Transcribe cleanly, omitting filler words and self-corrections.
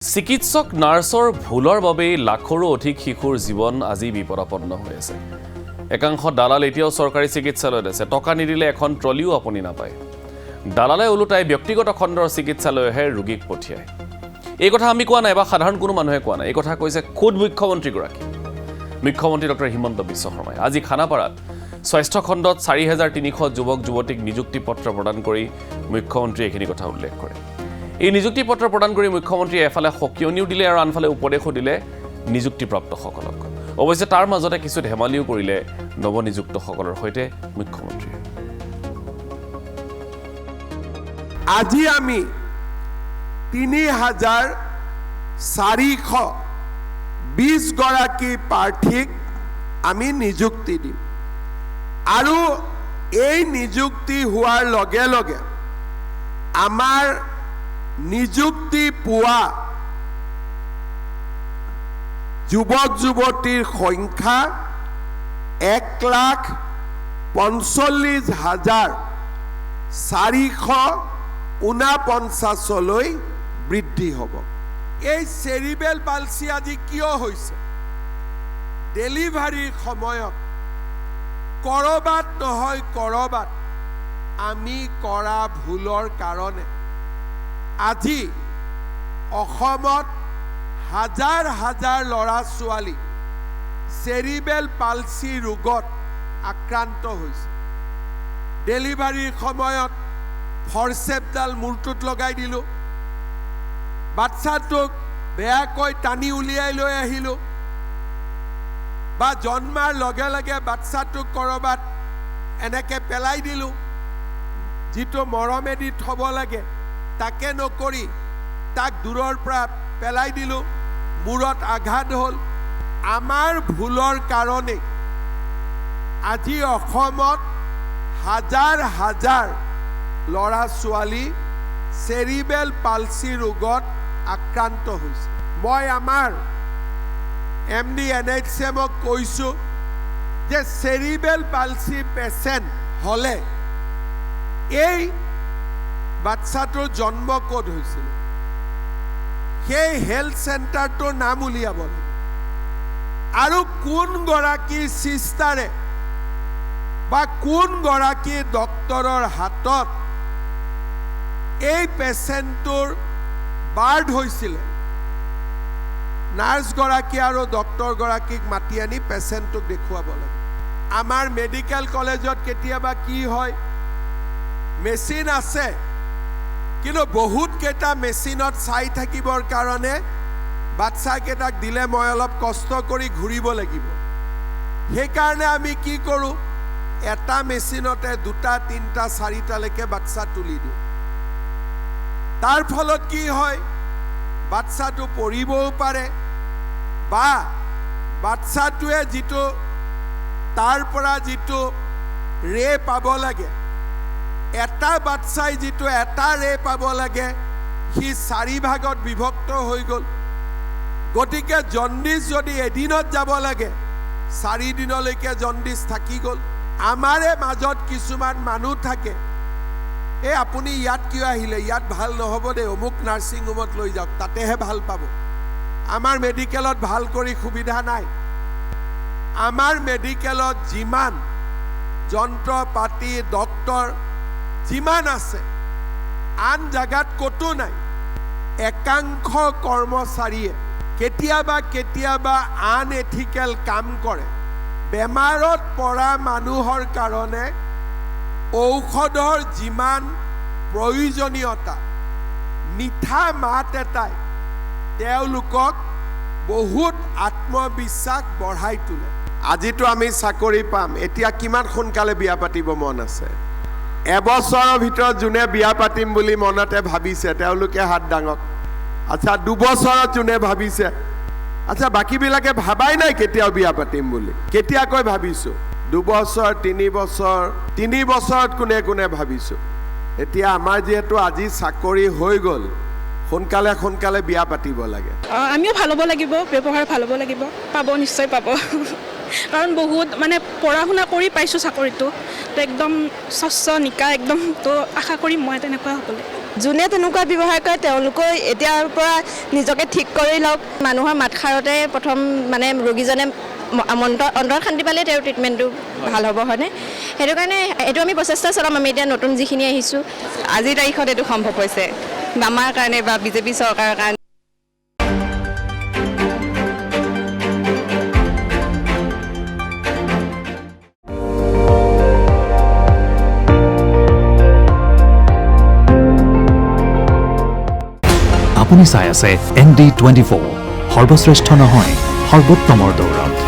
চিকিৎসক নাৰ্ছৰ ভুলৰ বাবে লাখৰো অধিক শিশুৰ জীৱন আজি বিপদাপন্ন হৈ আছে। একাংশ দালাল এতিয়াও চৰকাৰী চিকিৎসালয়ত আছে। টকা নিদিলে এখন ট্ৰলিও আপুনি নাপায়। দালালে ওলোটাই ব্যক্তিগত খণ্ডৰ চিকিৎসালয়হে ৰোগীক পঠিয়ায়। এই কথা আমি কোৱা নাই বা সাধাৰণ কোনো মানুহে কোৱা নাই। এই কথা কৈছে খুদ মুখ্যমন্ত্ৰীগৰাকী। মুখ্যমন্ত্ৰী ডক্টৰ হিমন্ত বিশ্ব শৰ্মাই আজি খানাপাৰাত স্বাস্থ্য খণ্ডত ৪৩০০ যুৱক যুৱতীক নিযুক্তি পত্ৰ প্ৰদান কৰি মুখ্যমন্ত্ৰীয়ে এইখিনি কথা উল্লেখ কৰে। এই নিযুক্তি পত্ৰ প্ৰদান কৰি মুখ্যমন্ত্ৰীয়ে এফালে সকিয়নিও দিলে আৰু আনফালে উপদেশো দিলে নিযুক্তিপ্ৰাপ্তসকলক। অৱশ্যে তাৰ মাজতে কিছু ধেমালিও কৰিলে নৱনিযুক্তসকলৰ সৈতে মুখ্যমন্ত্ৰীয়ে। আজি আমি ৩,৪২০ গৰাকী প্ৰাৰ্থীক আমি নিযুক্তি দিম আৰু এই নিযুক্তি হোৱাৰ লগে লগে আমাৰ নিযুক্তি পোৱা যুৱক যুৱতীৰ সংখ্যা ১,৪৫,৪৪৯ বৃদ্ধি হ'ব। এই চেৰিবেল পালচি আজি কিয় হৈছে? ডেলিভাৰীৰ সময়ত কৰবাত নহয় কৰবাত আমি কৰা ভুলৰ কাৰণে আজি অসমত হাজাৰ হাজাৰ ল'ৰা ছোৱালী চেৰিবেল পালচি ৰোগত আক্ৰান্ত হৈছে। ডেলিভাৰীৰ সময়ত ফৰচেপডাল মূৰটোত লগাই দিলোঁ, বাচ্চাটোক বেয়াকৈ টানি উলিয়াই লৈ আহিলোঁ, বা জন্মাৰ লগে লগে বাচ্চাটোক কৰবাত এনেকৈ পেলাই দিলোঁ। যিটো মৰমেদি থ'ব লাগে তাকে নকৰি তাক দূৰৰ পৰা পেলাই দিলোঁ, মূৰত আঘাত হ'ল। আমাৰ ভুলৰ কাৰণে আজি অসমত হাজাৰ হাজাৰ ল'ৰা ছোৱালী চেৰিবেল পালচি ৰোগত আক্ৰান্ত হৈছে। মই আমাৰ MD NHMক কৈছোঁ যে চেৰিবেল পালচি পেচেণ্ট হ'লে এই বাচ্চাটোৰ জন্ম ক'ত হৈছিল সেই হেল্থ চেণ্টাৰটোৰ নাম উলিয়াব লাগে আৰু কোন গৰাকী চিষ্টাৰে বা কোন গৰাকী ডক্তৰৰ হাতত এই পেচেণ্টটোৰ বাৰ্ড হৈছিলে নাৰ্ছগৰাকী আৰু ডক্তৰগৰাকীক মাতি আনি পেচেণ্টটোক দেখুৱাব লাগে। আমাৰ মেডিকেল কলেজত কেতিয়াবা কি হয়, মেচিন আছে কিন্তু বহুত কেইটা মেচিনত চাই থাকিবৰ কাৰণে বাচ্চাকেইটাক দিলে মই অলপ কষ্ট কৰি ঘূৰিব লাগিব। সেইকাৰণে আমি কি কৰোঁ, এটা মেচিনতে 2টা 3টা 4টালৈকে বাচ্চা তুলি দিওঁ। তাৰ ফলত কি হয়, বাচ্চাটো পৰিবও পাৰে বা বাচ্চাটোৱে যিটো তাৰ পৰা যিটো ৰে পাব লাগে, এটা বাচ্চাই যিটো এটা ৰে পাব লাগে সি 4 ভাগত বিভক্ত হৈ গ'ল। গতিকে জণ্ডিছ যদি এদিনত যাব লাগে 4 দিনলৈকে জণ্ডিছ থাকি গ'ল। আমাৰে মাজত কিছুমান মানুহ থাকে, এই আপুনি ইয়াত কিয় আহিলে, ইয়াত ভাল নহ'ব দেই, অমুক নাৰ্ছিং হোমত লৈ যাওক, তাতেহে ভাল পাব। আমাৰ মেডিকেলত ভাল কৰি সুবিধা নাই। আমাৰ মেডিকেলত যিমান যন্ত্ৰ পাতি ডক্তৰ যিমান আছে আন জাগাত ক'তো নাই। একাংশ কৰ্মচাৰীয়ে কেতিয়াবা কেতিয়াবা আন এথিকেল কাম কৰে। বেমাৰত পৰা মানুহৰ কাৰণে ঔষধৰ যিমান প্ৰয়োজনীয়তা, মিঠা মাত এটাই তেওঁলোকক বহুত আত্মবিশ্বাস বঢ়াই তোলে। আজিতো আমি চাকৰি পাম, এতিয়া কিমান সোনকালে বিয়া পাতিব মন আছে? এবছৰৰ ভিতৰত যোনে বিয়া পাতিম বুলি মনতে ভাবিছে তেওঁলোকে হাত দাঙক। আচ্ছা, 2 বছৰত যোনে ভাবিছে, আচ্ছা বাকীবিলাকে ভাবাই নাই কেতিয়াও বিয়া পাতিম বুলি। কেতিয়াকৈ ভাবিছোঁ? 2 বছৰ 3 বছৰ 3 বছৰত কোনে কোনে ভাবিছোঁ। এতিয়া আমাৰ যিহেতু আজি চাকৰি হৈ গ'ল, সোনকালে সোনকালে বিয়া পাতিব লাগে। আমিও ভাল হ'ব লাগিব, ব্যৱহাৰ ভাল হ'ব লাগিব। পাব, নিশ্চয় পাব। কাৰণ বহুত মানে পঢ়া শুনা কৰি পাইছোঁ চাকৰিটো, তো একদম স্বচ্ছ নিকা একদম, তো আশা কৰিম মই তেনেকুৱা হ'বলৈ। যোনে তেনেকুৱা ব্যৱহাৰ কৰে তেওঁলোকেও এতিয়াৰ পৰা নিজকে ঠিক কৰি লওক মানুহৰ মাতষাৰতে প্ৰথম মানে ৰোগীজনে অন্তৰত শান্তি পালে তেওঁৰ ট্ৰিটমেণ্টটো ভাল হ'ব হয়নে সেইটো কাৰণে এইটো আমি প্ৰচেষ্টা চলাম আমি এতিয়া নতুন যিখিনি আহিছোঁ আজিৰ তাৰিখত এইটো সম্ভৱ হৈছে আমাৰ কাৰণে বা বিজেপি চৰকাৰৰ কাৰণে আপুনি চাই আছে ND24 সৰ্বশ্ৰেষ্ঠ নহয় সৰ্বোত্তমৰ দৌৰণ